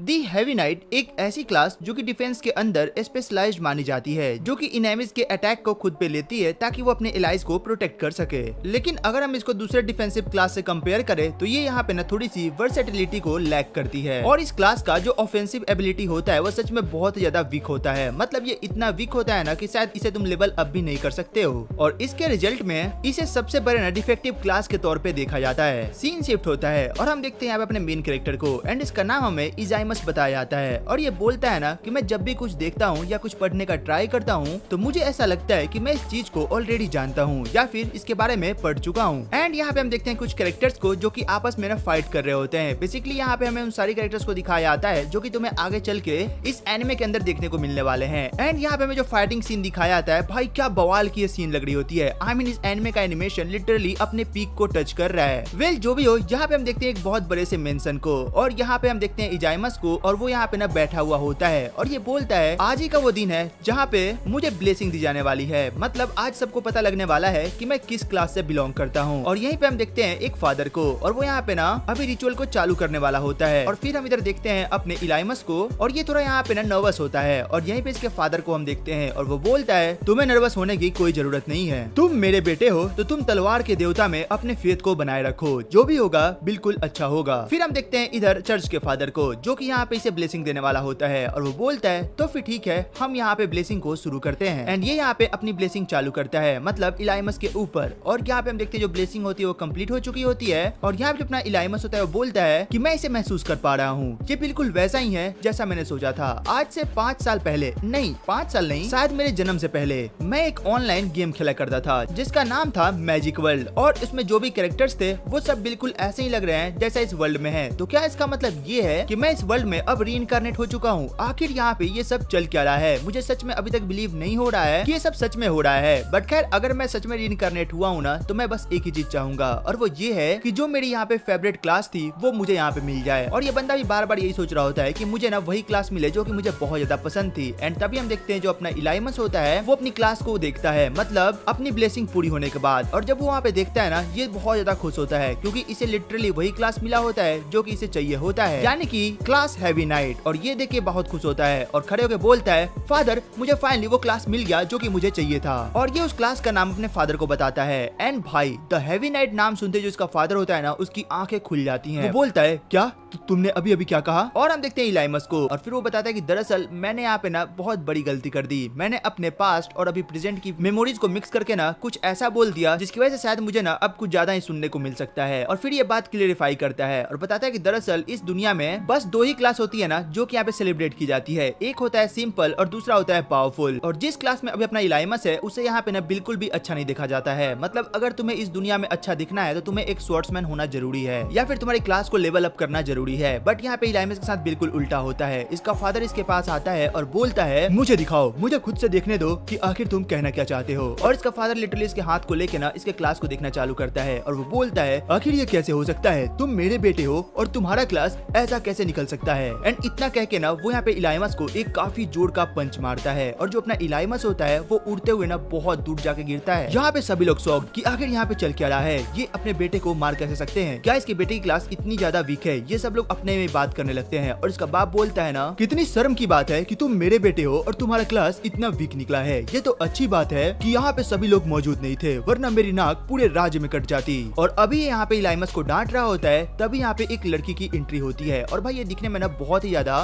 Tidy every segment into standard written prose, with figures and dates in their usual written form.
दी heavy night एक ऐसी class जो कि डिफेंस के अंदर स्पेशलाइज्ड मानी जाती है, जो कि इनेमिस के अटैक को खुद पे लेती है ताकि वो अपने एलाइज को प्रोटेक्ट कर सके। लेकिन अगर हम इसको दूसरे डिफेंसिव क्लास से कंपेयर करें तो ये यहाँ पे ना थोड़ी सी वर्सेटिलिटी को लैक करती है और इस क्लास का जो ऑफेंसिव एबिलिटी होता है वो सच में बहुत ज्यादा वीक होता है। मतलब ये इतना वीक होता है ना कि शायद इसे तुम लेवल अप भी नहीं कर सकते हो और इसके रिजल्ट में इसे सबसे बड़े ना डिफेक्टिव क्लास के तौर पे देखा जाता है। सीन शिफ्ट होता है और हम देखते हैं यहाँ पे अपने मेन कैरेक्टर को एंड इसका नाम हमें इजाइमस बताया जाता है और ये बोलता है ना कि मैं जब भी कुछ देखता हूँ या कुछ पढ़ने का ट्राई करता हूँ तो मुझे ऐसा लगता है कि मैं इस चीज को ऑलरेडी जानता हूँ या फिर इसके बारे में पढ़ चुका हूँ। एंड यहाँ पे हम देखते हैं कुछ कैरेक्टर्स को जो कि आपस में ना फाइट कर रहे होते हैं। बेसिकली यहाँ पे हमें उन सारी कैरेक्टर्स को दिखाया जाता है जो कि तुम्हें आगे चल के इस एनिमे के अंदर देखने को मिलने वाले हैं। एंड यहाँ पे हमें जो फाइटिंग सीन दिखाया जाता है भाई क्या बवाल की सीन लग रही होती है। आई मीन इस एनिमे का एनिमेशन लिटरली अपने पीक को टच कर रहा है। वेल जो भी हो, यहाँ पे हम देखते हैं एक बहुत बड़े से मेंशन को और यहाँ पे हम देखते हैं इजाइमस को और वो यहाँ पे ना बैठा हुआ होता है और ये बोलता है आज ही का वो दिन है जहाँ पे मुझे ब्लेसिंग दी जाने वाली है। मतलब आज सबको पता लगने वाला है कि मैं किस क्लास से बिलोंग करता हूँ। और यहीं पे हम देखते हैं एक फादर को और वो यहाँ पे ना अभी रिचुअल को चालू करने वाला होता है और फिर हम इधर देखते हैं अपने इलाइमस को और ये थोड़ा यहाँ पे ना नर्वस होता है और यहीं पे इसके फादर को हम देखते हैं और वो बोलता है तुम्हें नर्वस होने की कोई जरूरत नहीं है, तुम मेरे बेटे हो तो तुम तलवार के देवता में अपने फेथ को बनाए रखो, जो भी होगा बिल्कुल अच्छा होगा। फिर हम देखते हैं इधर चर्च के फादर को जो कि यहाँ पे इसे ब्लेसिंग देने वाला होता है और वो बोलता है तो फिर ठीक है हम यहाँ पे ब्लेसिंग को शुरू करते हैं। एंड ये यहाँ पे अपनी ब्लेसिंग चालू करता है मतलब इलाइमस के ऊपर और यहाँ पे हम देखते हैं जो ब्लेसिंग होती है वो कंप्लीट हो चुकी होती है और यहाँ पे अपना इलाइमस होता है वो बोलता है कि मैं इसे महसूस कर पा रहा हूँ, ये बिल्कुल वैसा ही है जैसा मैंने सोचा था। आज से 5 साल पहले, नहीं 5 साल नहीं, शायद मेरे जन्म से पहले मैं एक ऑनलाइन गेम खेला करता था जिसका नाम था मैजिक वर्ल्ड और इसमें जो भी कैरेक्टर्स थे वो सब बिल्कुल ऐसे ही लग रहे हैं जैसा इस वर्ल्ड में है। तो क्या इसका मतलब ये है कि मैं इस वर्ल्ड में अब रीइंकार्नेट हो चुका हूँ? आखिर यहाँ पे ये सब चल क्या रहा है? मुझे सच में अभी तक बिलीव नहीं हो रहा है कि ये सब सच में हो रहा है। बट खैर अगर मैं सच में रीइंकार्नेट हुआ हूँ ना तो मैं बस एक ही चीज चाहूंगा और वो ये है कि जो मेरी यहाँ पे फेवरेट क्लास थी वो मुझे यहाँ पे मिल जाए। और ये बंदा भी बार बार यही सोच रहा होता है कि मुझे ना वही क्लास मिले जो कि मुझे बहुत ज्यादा पसंद थी। एंड तभी हम देखते हैं जो अपना इलाइमस होता है वो अपनी क्लास को देखता है मतलब अपनी ब्लेसिंग पूरी होने के बाद और जब वो वहाँ पे देखता है ना ये बहुत ज्यादा खुश होता है क्योंकि इसे लिटरली वही क्लास मिला होता है जो कि इसे चाहिए होता है, यानी कि क्लास हेवी नाइट। और ये देख के बहुत खुश होता है और खड़े होकर बोलता है फादर मुझे फाइनली वो क्लास मिल गया जो कि मुझे चाहिए था। और ये उस क्लास का नाम अपने फादर को बताता है। एंड भाई द हेवी नाइट नाम सुनते जो इसका फादर होता है ना उसकी आंखें खुल जाती हैं। वो बोलता है क्या तुमने अभी अभी क्या कहा? और हम देखते हैं इलाइमस को और फिर वो बताता है कि दरअसल मैंने यहाँ पे ना बहुत बड़ी गलती कर दी। मैंने अपने पास्ट और अभी प्रेजेंट की मेमोरीज को मिक्स करके ना कुछ ऐसा बोल दिया जिसकी वजह से शायद मुझे ना अब कुछ ज्यादा ही सुनने को मिल सकता है। और फिर ये बात क्लियरिफाई करता है और बताता है कि दरअसल इस दुनिया में बस 2 ही क्लास होती है ना जो कि यहाँ पे सेलिब्रेट की जाती है, एक होता है सिंपल और दूसरा होता है पावरफुल। और जिस क्लास में अभी अपना इलाइमस है उसे यहाँ पे ना बिल्कुल भी अच्छा नहीं देखा जाता है। मतलब अगर तुम्हें इस दुनिया में अच्छा दिखना है तो तुम्हें एक स्वॉर्ड्समैन होना जरूरी है या फिर तुम्हारी क्लास को लेवल अप करना जरूरी है। बट यहाँ पे इलाइमस के साथ बिल्कुल उल्टा होता है। इसका फादर इसके पास आता है और बोलता है मुझे दिखाओ, मुझे खुद से देखने दो कि आखिर तुम कहना क्या चाहते हो। और इसका फादर लिटरली इसके हाथ को लेके ना इसके क्लास को देखना चालू करता है और वो बोलता है आखिर ये कैसे हो सकता है, तुम मेरे बेटे हो और तुम्हारा क्लास ऐसा कैसे निकल सकता है। एंड इतना कह के ना वो यहाँ पे इलाइमस को एक काफी जोर का पंच मारता है और जो अपना इलाइमस होता है वो उड़ते हुए ना बहुत दूर जाके गिरता है। यहाँ पे सभी लोग शॉक्ड कि आखिर यहाँ पे चल क्या रहा है, ये अपने बेटे को मार कैसे सकते हैं, क्या इसके बेटे की क्लास इतनी ज्यादा वीक है? ये सब लोग अपने में बात करने लगते हैं और इसका बाप बोलता है ना कितनी शर्म की बात है कि तुम मेरे बेटे हो और तुम्हारा क्लास इतना वीक निकला है। ये तो अच्छी बात है कि यहाँ पे सभी लोग मौजूद नहीं थे वरना मेरी नाक पूरे राज्य में कट जाती। और अभी यहाँ पे इलाइमस को डांट रहा होता है तभी यहाँ पे एक लड़की की एंट्री होती है और भाई ये दिखने में ना बहुत ही ज्यादा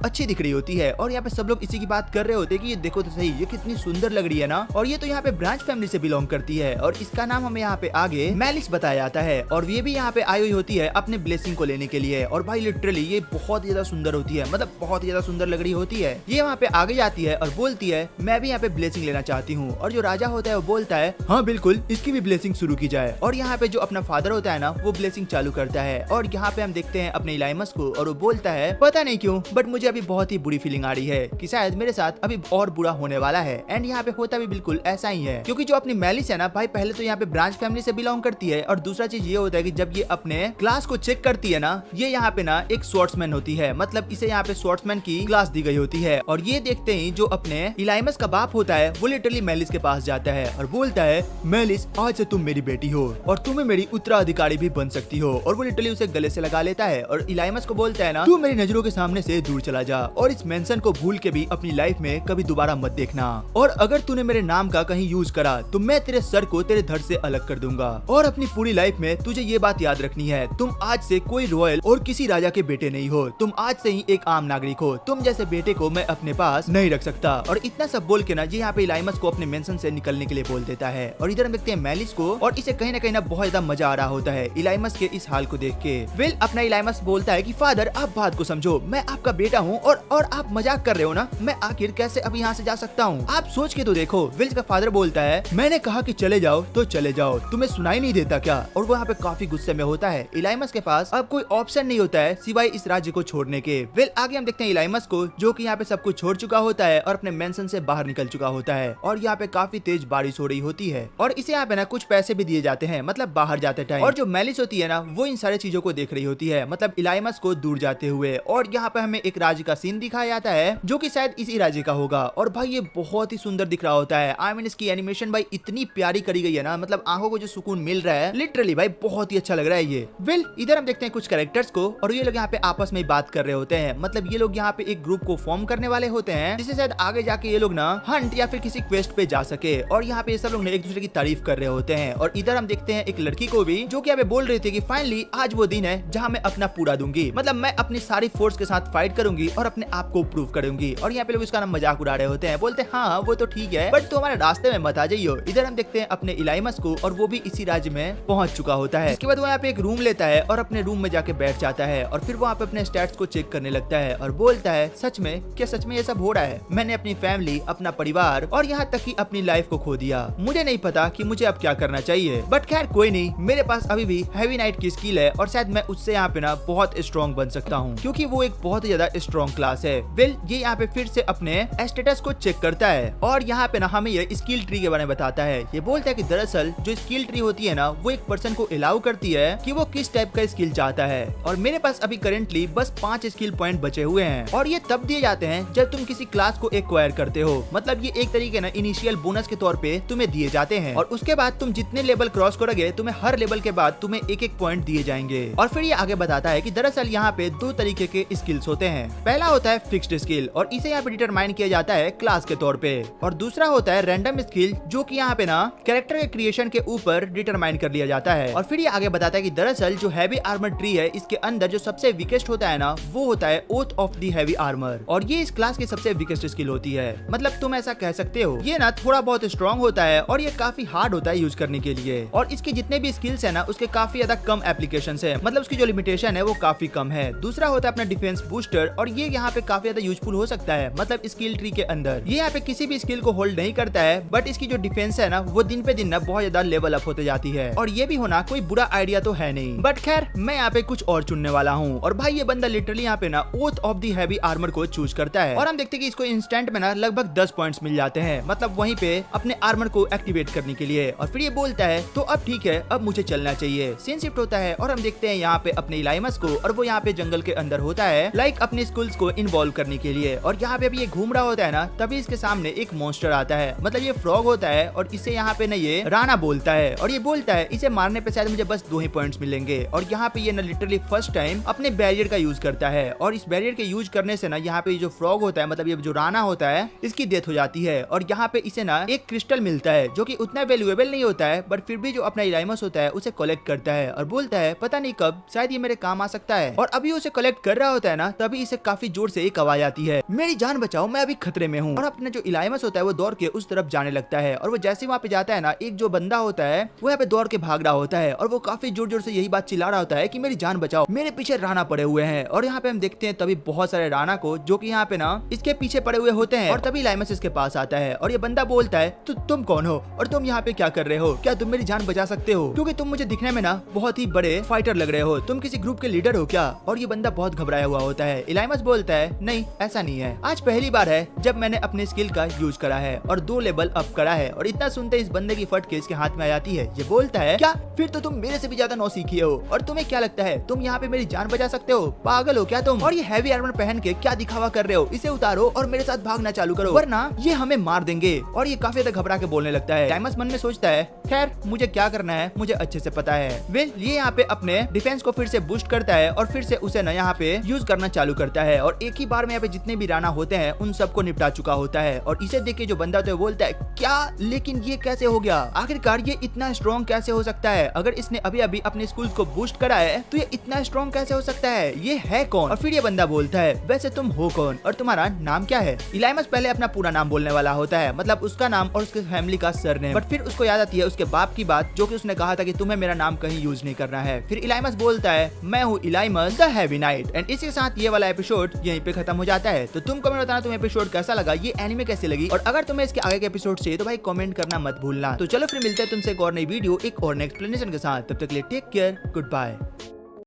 अच्छी दिख रही होती है और यहाँ पे सब लोग इसी की बात कर रहे होते हैं कि ये देखो तो सही ये कितनी सुंदर लग रही है ना। और ये तो यहाँ पे ब्रांच फैमिली से बिलोंग करती है और इसका नाम हमें यहाँ पे आगे मेलिस बताया जाता है और ये भी यहाँ पे आई हुई होती है अपने ब्लेसिंग को लेने के लिए। और भाई लिटरली ये बहुत ज्यादा सुंदर होती है, मतलब बहुत ज्यादा सुंदर लग रही होती है। ये वहाँ पे आगे जाती है और बोलती है मैं भी यहाँ पे ब्लेसिंग लेना चाहती हूँ। और जो राजा होता है वो बोलता है हाँ बिल्कुल इसकी भी ब्लेसिंग शुरू की जाए। और यहाँ पे जो अपना फादर होता है ना वो ब्लेसिंग चालू करता है और यहाँ पे हम देखते हैं अपने इलाइमस को और वो बोलता है पता नहीं क्यों बट मुझे अभी बहुत ही बुरी फीलिंग आ रही है कि शायद मेरे साथ अभी और बुरा होने वाला है। एंड यहाँ पे होता भी बिल्कुल ऐसा ही है क्योंकि जो अपनी मेलिस है ना भाई पहले तो यहाँ पे ब्रांच फैमिली से बिलोंग करती है और दूसरा चीज ये होता है कि जब ये अपने क्लास को चेक करती है ना ये यहाँ पे ना एक स्वॉर्ड्समैन होती है, मतलब इसे यहाँ पे स्वॉर्ड्समैन की क्लास दी गई होती है। और ये देखते ही जो अपने इलाइमस का बाप होता है वो लिटरली मेलिस के पास जाता है और बोलता है मेलिस आज से तुम मेरी बेटी हो और तुम्हें मेरी उत्तराधिकारी भी बन सकती हो। और वो लिटरली उसे गले से लगा लेता है और इलाइमस को बोलता है ना तू मेरी नजरों के सामने से दूर चला जा और इस मेंशन को भूल के भी अपनी लाइफ में कभी दोबारा मत देखना। और अगर तूने मेरे नाम का कहीं यूज करा तो मैं तेरे सर को तेरे धड़ से अलग कर दूंगा। और अपनी पूरी लाइफ में तुझे ये बात याद रखनी है, तुम आज से कोई रॉयल और किसी राजा के बेटे नहीं हो, तुम आज से ही एक आम नागरिक हो। तुम जैसे बेटे को मैं अपने पास नहीं रख सकता। और इतना सब बोल के ना ये यहाँ पे इलाइमस को अपने मेंशन से निकलने के लिए बोल देता है। और इधर हम देखते हैं मेलिस को, और इसे कहीं ना बहुत ज्यादा मजा आ रहा होता है इलाइमस के इस हाल को देख के। वेल अपना इलाइमस बोलता है कि फादर आप बात को समझो, मैं आपका बेटा हूँ और आप मजाक कर रहे हो ना, मैं आखिर कैसे अब यहाँ से जा सकता हूँ, आप सोच के तो देखो। विल्स का फादर बोलता है मैंने कहा कि चले जाओ तो चले जाओ, तुम्हें सुनाई नहीं देता क्या। और वो यहाँ पे काफी गुस्से में होता है। इलाइमस के पास अब कोई ऑप्शन नहीं होता है सिवाय इस राज्य को छोड़ने के। वेल आगे हम देखते हैं इलाइमस को जो कि यहाँ पे सब कुछ छोड़ चुका होता है और अपने मेंशन से बाहर निकल चुका होता है। और यहाँ पे काफी तेज बारिश हो रही होती है और इसे यहाँ पे ना कुछ पैसे भी दिए जाते हैं, मतलब बाहर जाते टाइम। और जो मेलिस होती है ना वो इन सारी चीजों को देख रही होती है, मतलब इलाइमस को दूर जाते हुए। और यहाँ पे हमें एक राज्य का सीन दिखाया जाता है जो कि शायद इसी राज्य का होगा। और भाई ये बहुत ही सुंदर दिख रहा होता है। आई मीन इसकी एनिमेशन भाई इतनी प्यारी करी गई है ना, मतलब आंखों को जो सुकून मिल रहा है लिटरली भाई बहुत ही अच्छा लग रहा है ये। वेल इधर हम देखते हैं कुछ कैरेक्टर्स को और ये लोग यहाँ पे आपस में बात कर रहे होते हैं, मतलब ये लोग यहाँ पे एक ग्रुप को फॉर्म करने वाले होते हैं जिससे शायद आगे जाके ये लोग ना हंट या फिर किसी क्वेस्ट पे जा सके। और यहाँ पे सब लोग एक दूसरे की तारीफ कर रहे होते हैं। और इधर हम देखते हैं एक लड़की को भी जो कि यहाँ पे बोल रही थी कि फाइनली आज वो दिन है जहाँ मैं अपना पूरा दूंगी, मतलब मैं अपनी सारी फोर्स के साथ फाइट करूंगी और अपने आप को प्रूव करूंगी। और यहाँ पे लोग इसका मजाक उड़ा रहे होते हैं, बोलते हैं हाँ वो तो ठीक है बट तो हमारे रास्ते में मत आ जाइयो। इधर हम देखते हैं अपने इलाइमस को और वो भी इसी राज्य में पहुंच चुका होता है। इसके बाद वो यहाँ पे एक रूम लेता है और अपने रूम में जाके बैठ जाता है और फिर वहाँ पे अपने स्टैट्स को चेक करने लगता है और बोलता है सच में क्या सच में ये सब हो रहा है, मैंने अपनी फैमिली, अपना परिवार और यहाँ तक कि अपनी लाइफ को खो दिया। मुझे नहीं पता कि मुझे अब क्या करना चाहिए, बट खैर कोई नहीं, मेरे पास अभी भी हैवी नाइट की स्किल है और शायद मैं उससे यहाँ पे ना बहुत स्ट्रॉन्ग बन सकता हूँ क्योंकि वो एक बहुत ही ज्यादा स्ट्रॉन्ग क्लास है। वेल ये यहाँ पे फिर से अपने स्टेटस को चेक करता है और यहाँ पे ना हमें ये स्किल ट्री के बारे में बताता है। ये बोलता है कि दरअसल जो स्किल ट्री होती है ना वो एक पर्सन को अलाउ करती है कि वो किस टाइप का स्किल चाहता है। और मेरे पास अभी करेंटली बस 5 स्किल पॉइंट बचे हुए हैं और ये तब दिए जाते हैं जब तुम किसी क्लास को एक्वायर करते हो, मतलब ये एक तरीके ना इनिशियल बोनस के तौर पे तुम्हें दिए जाते हैं। और उसके बाद तुम जितने लेवल क्रॉस करोगे तुम्हें हर लेवल के बाद तुम्हें एक पॉइंट दिए जाएंगे। और फिर ये आगे बताता है कि दरअसल यहाँ पे 2 तरीके के स्किल्स होते हैं। पहला होता है फिक्स्ड स्किल और इसे यहाँ पे डिटरमाइन किया जाता है क्लास के तौर पे, और दूसरा होता है रैंडम स्किल जो कि यहाँ पे ना कैरेक्टर के क्रिएशन के ऊपर डिटरमाइन कर लिया जाता है। और फिर ये आगे बताता है कि दरअसल जो हैवी आर्मर ट्री है इसके अंदर जो सबसे वीकेस्ट होता है ना वो होता है oath of the heavy armour, और ये इस क्लास की सबसे वीकेस्ट स्किल होती है। मतलब तुम ऐसा कह सकते हो ये ना थोड़ा बहुत स्ट्रॉन्ग होता है और ये काफी हार्ड होता है यूज करने के लिए। और इसके जितने भी स्किल्स है ना उसके काफी ज्यादा कम एप्लीकेशन है, मतलब उसकी जो लिमिटेशन है वो काफी कम है। दूसरा होता है अपना डिफेंस बूस्टर और ये यहाँ पे काफी ज्यादा यूजफुल हो सकता है, मतलब स्किल ट्री के अंदर ये यहाँ पे किसी भी स्किल को होल्ड नहीं करता है बट इसकी जो डिफेंस है ना वो दिन पे दिन ना बहुत ज्यादा लेवल अप होते जाती है। और ये भी होना कोई बुरा आइडिया तो है नहीं, बट खैर मैं यहाँ पे कुछ और चुनने वाला हूँ। और भाई ये बंदा लिटरली यहाँ पे ना oath of the heavy armour को चूज करता है और हम देखते हैं कि इसको इंस्टेंट में ना लगभग 10 पॉइंट्स मिल जाते हैं, मतलब वहीं पे अपने आर्मर को एक्टिवेट करने के लिए। और फिर ये बोलता है तो अब ठीक है अब मुझे चलना चाहिए। सीन शिफ्ट होता है और हम देखते हैं यहाँ पे अपने इलाइमस को और वो यहाँ पे जंगल के अंदर होता है लाइक अपने स्किल्स को इन्वॉल्व करने के लिए। और यहाँ पे अभी ये घूम रहा होता है ना तभी इसके सामने एक मॉन्स्टर आता है, मतलब ये फ्रॉग होता है और इसे यहाँ पे ना ये राणा बोलता है और ये बोलता है इसे मारने पे शायद मुझे बस 2 ही पॉइंट्स मिलेंगे। और यहाँ पे ये ना लिटरली फर्स्ट टाइम अपने बैरियर का यूज करता है और इस बैरियर के यूज करने से ना यहाँ पे जो फ्रॉग होता है, मतलब ये जो राणा होता है इसकी डेथ हो जाती है। और यहाँ पे इसे ना एक क्रिस्टल मिलता है जो कि उतना वैल्यूएबल नहीं होता है बट फिर भी जो अपना इलाइमस होता है उसे कलेक्ट करता है और बोलता है पता नहीं कब शायद ये मेरे काम आ सकता है। और अभी उसे कलेक्ट कर रहा होता है ना तभी इसे काफी जोर से एक आवाज आती है, मेरी जान बचाओ मैं अभी खतरे में हूँ। और अपना जो इलाइमस होता है वो दौड़ के उस तरफ जाने लगता है और वो जैसे वहाँ पे जाता है ना एक जो बंदा होता है वो यहाँ पे दौड़ के भाग रहा होता है और वो काफी जोर जोर से यही बात चिल्ला रहा होता है कि मेरी जान बचाओ, मेरे पीछे राणा पड़े हुए हैं। और यहाँ पे हम देखते हैं तभी बहुत सारे राणा को जो कि यहाँ पे ना इसके पीछे पड़े हुए होते हैं और तभी इलाइमस इसके पास आता है और ये बंदा बोलता है तो तुम कौन हो और तुम यहाँ पे क्या कर रहे हो, क्या तुम मेरी जान बचा सकते हो, क्योंकि तुम मुझे दिखने में ना बहुत ही बड़े फाइटर लग रहे हो, तुम किसी ग्रुप के लीडर हो क्या। और ये बंदा बहुत घबराया हुआ होता है। इलाइमस बोलता है नहीं ऐसा नहीं है, आज पहली बार है जब मैंने अपने स्किल का यूज करा है और 2 लेवल अप करा है। और इतना सुनते इस बंदे की फट के इसके हाथ में आ जाती है। ये बोलता है क्या फिर तो तुम मेरे से भी ज्यादा नौसीखिए हो और तुम्हें क्या लगता है तुम यहाँ पे मेरी जान बचा सकते हो, पागल हो क्या तुम। और ये हैवी आर्मर पहन के क्या दिखावा कर रहे हो, इसे उतारो और मेरे साथ भागना चालू करो वरना ये हमें मार देंगे। और ये काफी ज्यादा घबरा के बोलने लगता है। इलाइमस मन में सोचता है खैर मुझे क्या करना है मुझे अच्छे से पता है। वेल ये यहाँ पे अपने डिफेंस को फिर से बूस्ट करता है और फिर से उसे ना यहाँ यहाँ पे यूज करना चालू करता है और एक ही बार में यहाँ पे जितने भी राणा होते हैं उन सबको निपटा चुका होता है। और इसे देख के जो बंदा होता है बोलता है क्या, लेकिन ये कैसे हो गया, आखिरकार ये इतना स्ट्रॉन्ग कैसे हो सकता है, अगर इसने अभी अभी अपने स्कूल को बूस्ट करा है तो ये इतना स्ट्रॉन्ग कैसे हो सकता है, ये है कौन। और फिर ये बंदा बोलता है वैसे तुम हो कौन और तुम्हारा नाम क्या है। इलाइमस पहले अपना पूरा नाम बोलने वाला होता है, मतलब उसका नाम और उसके फैमिली का सरनेम, बट फिर उसको याद आती है उसके बाप की बात जो कि उसने कहा था कि तुम्हें मेरा नाम कहीं यूज नहीं करना है। फिर इलाइमस बोलता है मैं हूँ इलाइमस द हैवी नाइट। एंड इसी के साथ ये वाला एपिसोड यहीं पे खत्म हो जाता है। तो तुम कमेंट बताना तुम्हें एपिसोड कैसा लगा, ये एनिमे कैसी लगी, और अगर तुम्हें इसके आगे के एपिसोड चाहिए तो भाई कमेंट करना मत भूलना। तो चलो फिर मिलते हैं तुमसे एक और नई वीडियो एक और नई एक्सप्लेनेशन के साथ, तब तक के लिए टेक केयर, गुड बाय।